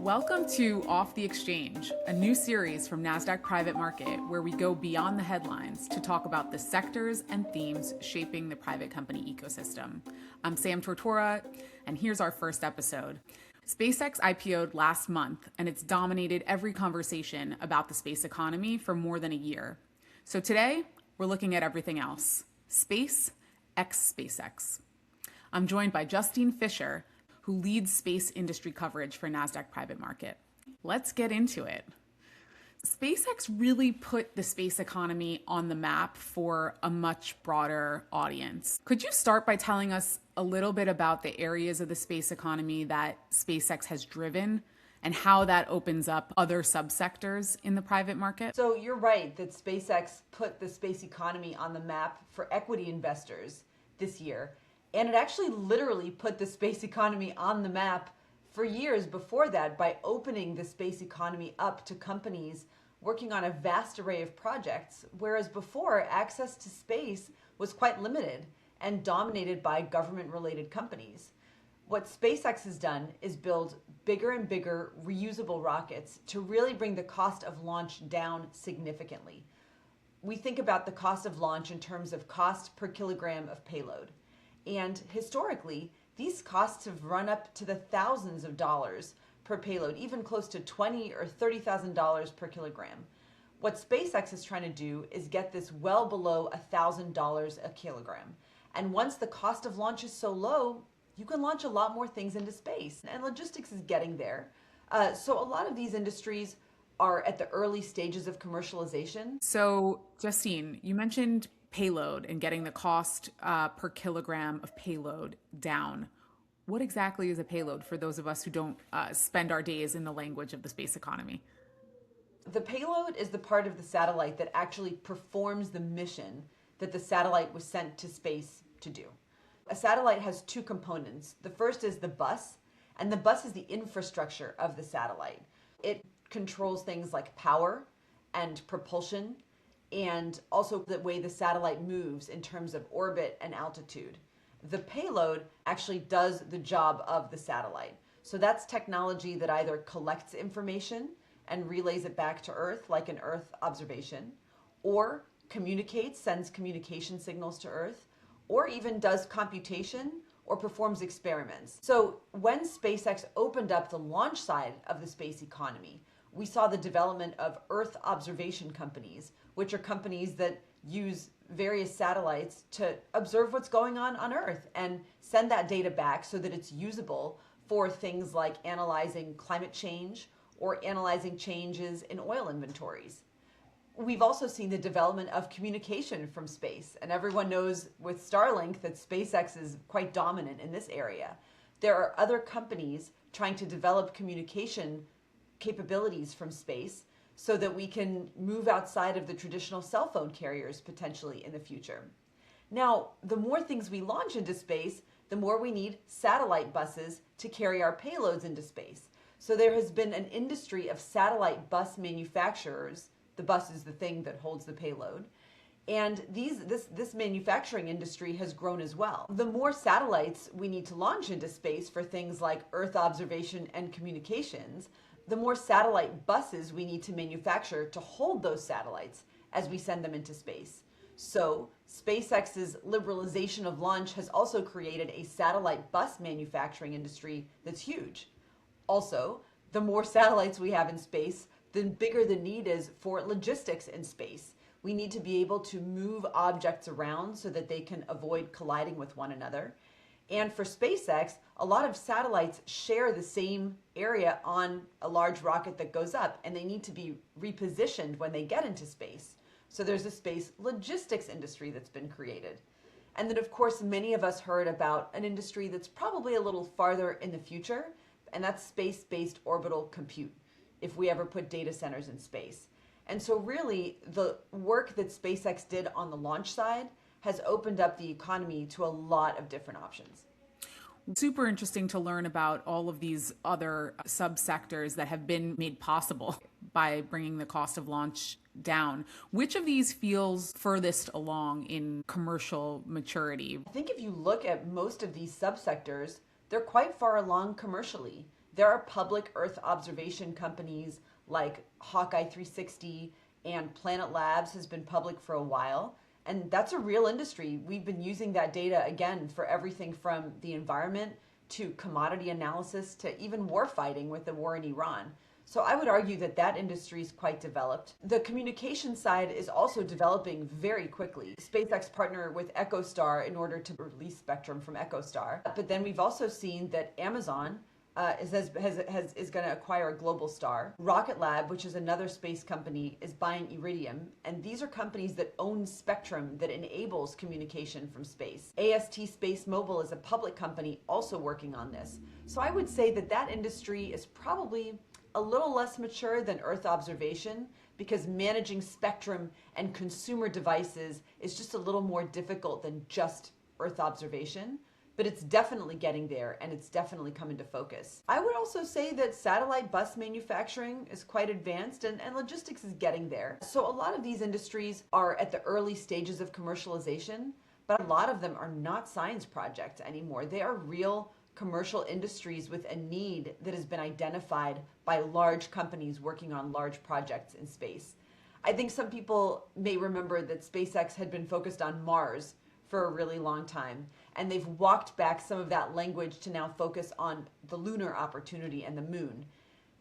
Welcome to Off the Exchange, a new series from Nasdaq Private Market where we go beyond the headlines to talk about the sectors and themes shaping the private company ecosystem. I'm Sam Tortora, and here's our first episode. SpaceX IPO'd last month, and it's dominated every conversation about the space economy for more than a year. So today, we're looking at everything else. Space x SpaceX. I'm joined by Justine Fisher, who leads space industry coverage for Nasdaq Private Market. Let's get into it. SpaceX really put the space economy on the map for a much broader audience. Could you start by telling us a little bit about the areas of the space economy that SpaceX has driven and how that opens up other subsectors in the private market? So you're right that SpaceX put the space economy on the map for equity investors this year. And it actually literally put the space economy on the map for years before that by opening the space economy up to companies working on a vast array of projects, whereas before access to space was quite limited and dominated by government-related companies. What SpaceX has done is build bigger and bigger reusable rockets to really bring the cost of launch down significantly. We think about the cost of launch in terms of cost per kilogram of payload. And historically, these costs have run up to the thousands of dollars per payload, even close to $20,000 or $30,000 per kilogram. What SpaceX is trying to do is get this well below $1,000 a kilogram. And once the cost of launch is so low, you can launch a lot more things into space. And logistics is getting there. So a lot of these industries are at the early stages of commercialization. So, Justine, you mentioned payload and getting the cost per kilogram of payload down. What exactly is a payload for those of us who don't spend our days in the language of the space economy? The payload is the part of the satellite that actually performs the mission that the satellite was sent to space to do. A satellite has two components. The first is the bus, and the bus is the infrastructure of the satellite. It controls things like power and propulsion, and also the way the satellite moves in terms of orbit and altitude. The payload actually does the job of the satellite. So that's technology that either collects information and relays it back to Earth, like an Earth observation, or communicates, sends communication signals to Earth, or even does computation or performs experiments. So when SpaceX opened up the launch side of the space economy, we saw the development of Earth observation companies, which are companies that use various satellites to observe what's going on Earth and send that data back so that it's usable for things like analyzing climate change or analyzing changes in oil inventories. We've also seen the development of communication from space, and everyone knows with Starlink that SpaceX is quite dominant in this area. There are other companies trying to develop communication capabilities from space so that we can move outside of the traditional cell phone carriers potentially in the future. Now, the more things we launch into space, the more we need satellite buses to carry our payloads into space. So there has been an industry of satellite bus manufacturers. The bus is the thing that holds the payload. And this manufacturing industry has grown as well. The more satellites we need to launch into space for things like Earth observation and communications, the more satellite buses we need to manufacture to hold those satellites as we send them into space. So SpaceX's liberalization of launch has also created a satellite bus manufacturing industry that's huge. Also, the more satellites we have in space, the bigger the need is for logistics in space. We need to be able to move objects around so that they can avoid colliding with one another. And for SpaceX, a lot of satellites share the same area on a large rocket that goes up, and they need to be repositioned when they get into space. So there's a space logistics industry that's been created. And then, of course, many of us heard about an industry that's probably a little farther in the future, and that's space-based orbital compute, if we ever put data centers in space. And so really, the work that SpaceX did on the launch side has opened up the economy to a lot of different options. Super interesting to learn about all of these other subsectors that have been made possible by bringing the cost of launch down. Which of these feels furthest along in commercial maturity? I think if you look at most of these subsectors, they're quite far along commercially. There are public Earth observation companies like Hawkeye 360, and Planet Labs has been public for a while. And that's a real industry. We've been using that data, again, for everything from the environment to commodity analysis to even war fighting with the war in Iran. So I would argue that that industry is quite developed. The communication side is also developing very quickly. SpaceX partnered with EchoStar in order to release spectrum from EchoStar. But then we've also seen that Amazon is going to acquire a global star. Rocket Lab, which is another space company, is buying Iridium. And these are companies that own spectrum that enables communication from space. AST Space Mobile is a public company also working on this. So I would say that that industry is probably a little less mature than Earth observation because managing spectrum and consumer devices is just a little more difficult than just Earth observation. But it's definitely getting there, and it's definitely come into focus. I would also say that satellite bus manufacturing is quite advanced, and logistics is getting there. So a lot of these industries are at the early stages of commercialization, but a lot of them are not science projects anymore. They are real commercial industries with a need that has been identified by large companies working on large projects in space. I think some people may remember that SpaceX had been focused on Mars for a really long time, and they've walked back some of that language to now focus on the lunar opportunity and the moon.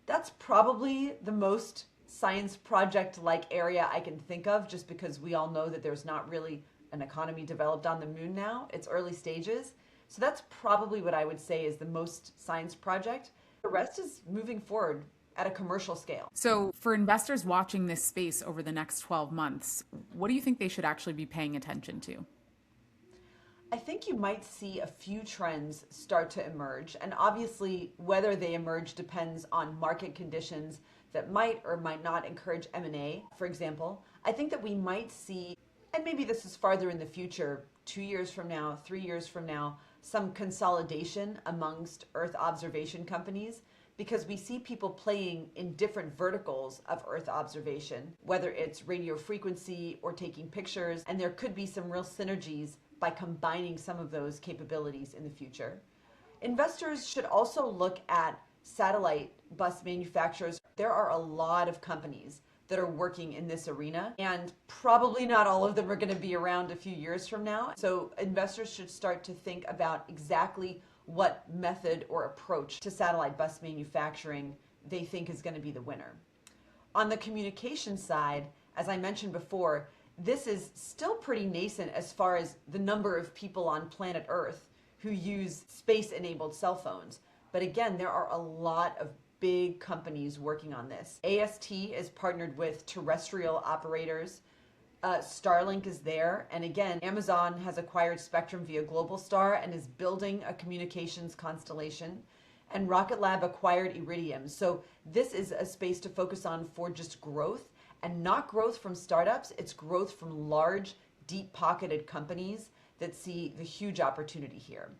That's probably the most science project-like area I can think of, just because we all know that there's not really an economy developed on the moon now. It's early stages. So that's probably what I would say is the most science project. The rest is moving forward at a commercial scale. So for investors watching this space over the next 12 months, what do you think they should actually be paying attention to? I think you might see a few trends start to emerge, and obviously whether they emerge depends on market conditions that might or might not encourage M&A. For example, I think that we might see, and maybe this is farther in the future, 2 years from now, 3 years from now, some consolidation amongst Earth observation companies, because we see people playing in different verticals of Earth observation, whether it's radio frequency or taking pictures, and there could be some real synergies by combining some of those capabilities in the future. Investors should also look at satellite bus manufacturers. There are a lot of companies that are working in this arena, and probably not all of them are going to be around a few years from now. So investors should start to think about exactly what method or approach to satellite bus manufacturing they think is going to be the winner. On the communication side, as I mentioned before, this is still pretty nascent as far as the number of people on planet Earth who use space-enabled cell phones. But again, there are a lot of big companies working on this. AST is partnered with terrestrial operators. Starlink is there. And again, Amazon has acquired spectrum via Globalstar and is building a communications constellation. And Rocket Lab acquired Iridium. So this is a space to focus on for just growth. And not growth from startups, it's growth from large, deep-pocketed companies that see the huge opportunity here.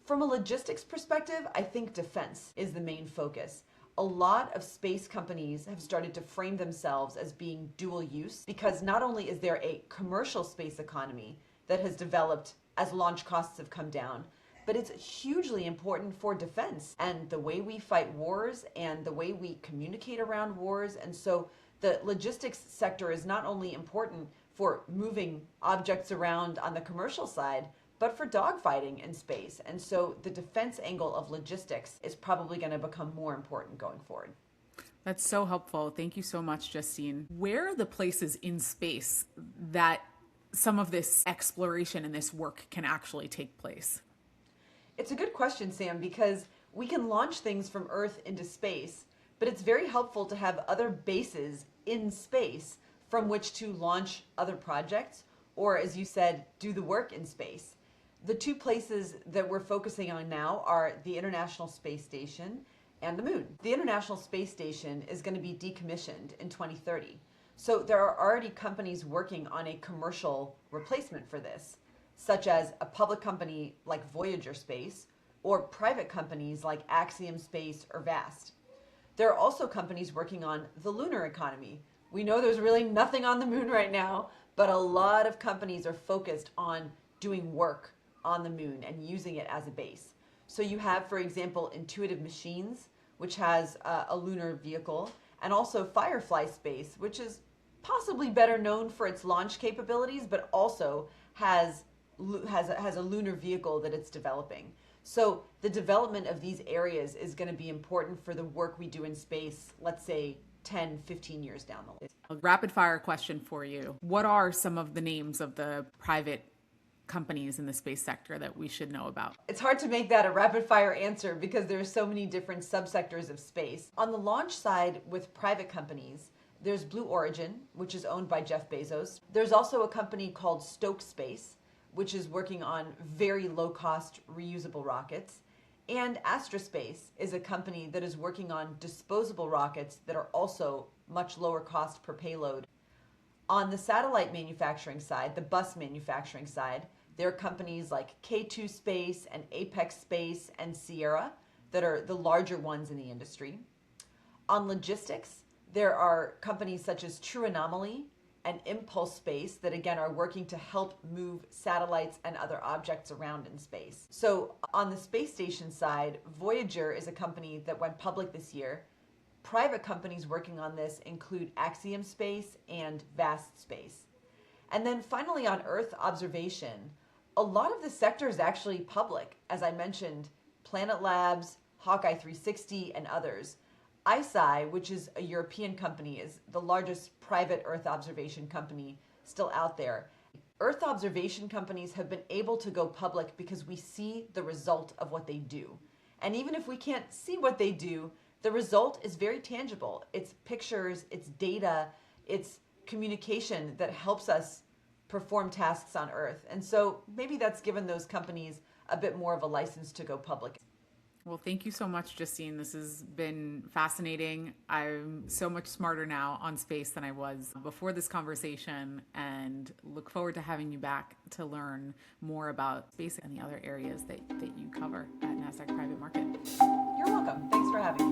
From a logistics perspective, I think defense is the main focus. A lot of space companies have started to frame themselves as being dual use because not only is there a commercial space economy that has developed as launch costs have come down, but it's hugely important for defense and the way we fight wars and the way we communicate around wars. And so the logistics sector is not only important for moving objects around on the commercial side, but for dogfighting in space. And so the defense angle of logistics is probably going to become more important going forward. That's so helpful. Thank you so much, Justine. Where are the places in space that some of this exploration and this work can actually take place? It's a good question, Sam, because we can launch things from Earth into space, but it's very helpful to have other bases in space from which to launch other projects, or as you said, do the work in space. The two places that we're focusing on now are the International Space Station and the Moon. The International Space Station is going to be decommissioned in 2030. So there are already companies working on a commercial replacement for this, such as a public company like Voyager Space or private companies like Axiom Space or VAST. There are also companies working on the lunar economy. We know there's really nothing on the moon right now, but a lot of companies are focused on doing work on the moon and using it as a base. So you have, for example, Intuitive Machines, which has a lunar vehicle, and also Firefly Space, which is possibly better known for its launch capabilities, but also has a lunar vehicle that it's developing. So the development of these areas is going to be important for the work we do in space, let's say 10, 15 years down the line. A rapid fire question for you. What are some of the names of the private companies in the space sector that we should know about? It's hard to make that a rapid fire answer because there are so many different subsectors of space. On the launch side with private companies, there's Blue Origin, which is owned by Jeff Bezos. There's also a company called Stoke Space, which is working on very low-cost reusable rockets. And Astrospace is a company that is working on disposable rockets that are also much lower cost per payload. On the satellite manufacturing side, the bus manufacturing side, there are companies like K2 Space and Apex Space and Sierra that are the larger ones in the industry. On logistics, there are companies such as True Anomaly and Impulse Space that again are working to help move satellites and other objects around in space. So on the space station side, Voyager is a company that went public this year. Private companies working on this include Axiom Space and Vast Space. And then finally on Earth observation, a lot of the sector is actually public. As I mentioned, Planet Labs, Hawkeye 360, and others. ICEYE, which is a European company, is the largest private Earth observation company still out there. Earth observation companies have been able to go public because we see the result of what they do. And even if we can't see what they do, the result is very tangible. It's pictures, it's data, it's communication that helps us perform tasks on Earth. And so maybe that's given those companies a bit more of a license to go public. Well, thank you so much, Justine. This has been fascinating. I'm so much smarter now on space than I was before this conversation, and look forward to having you back to learn more about space and the other areas that you cover at Nasdaq Private Market. You're welcome. Thanks for having me.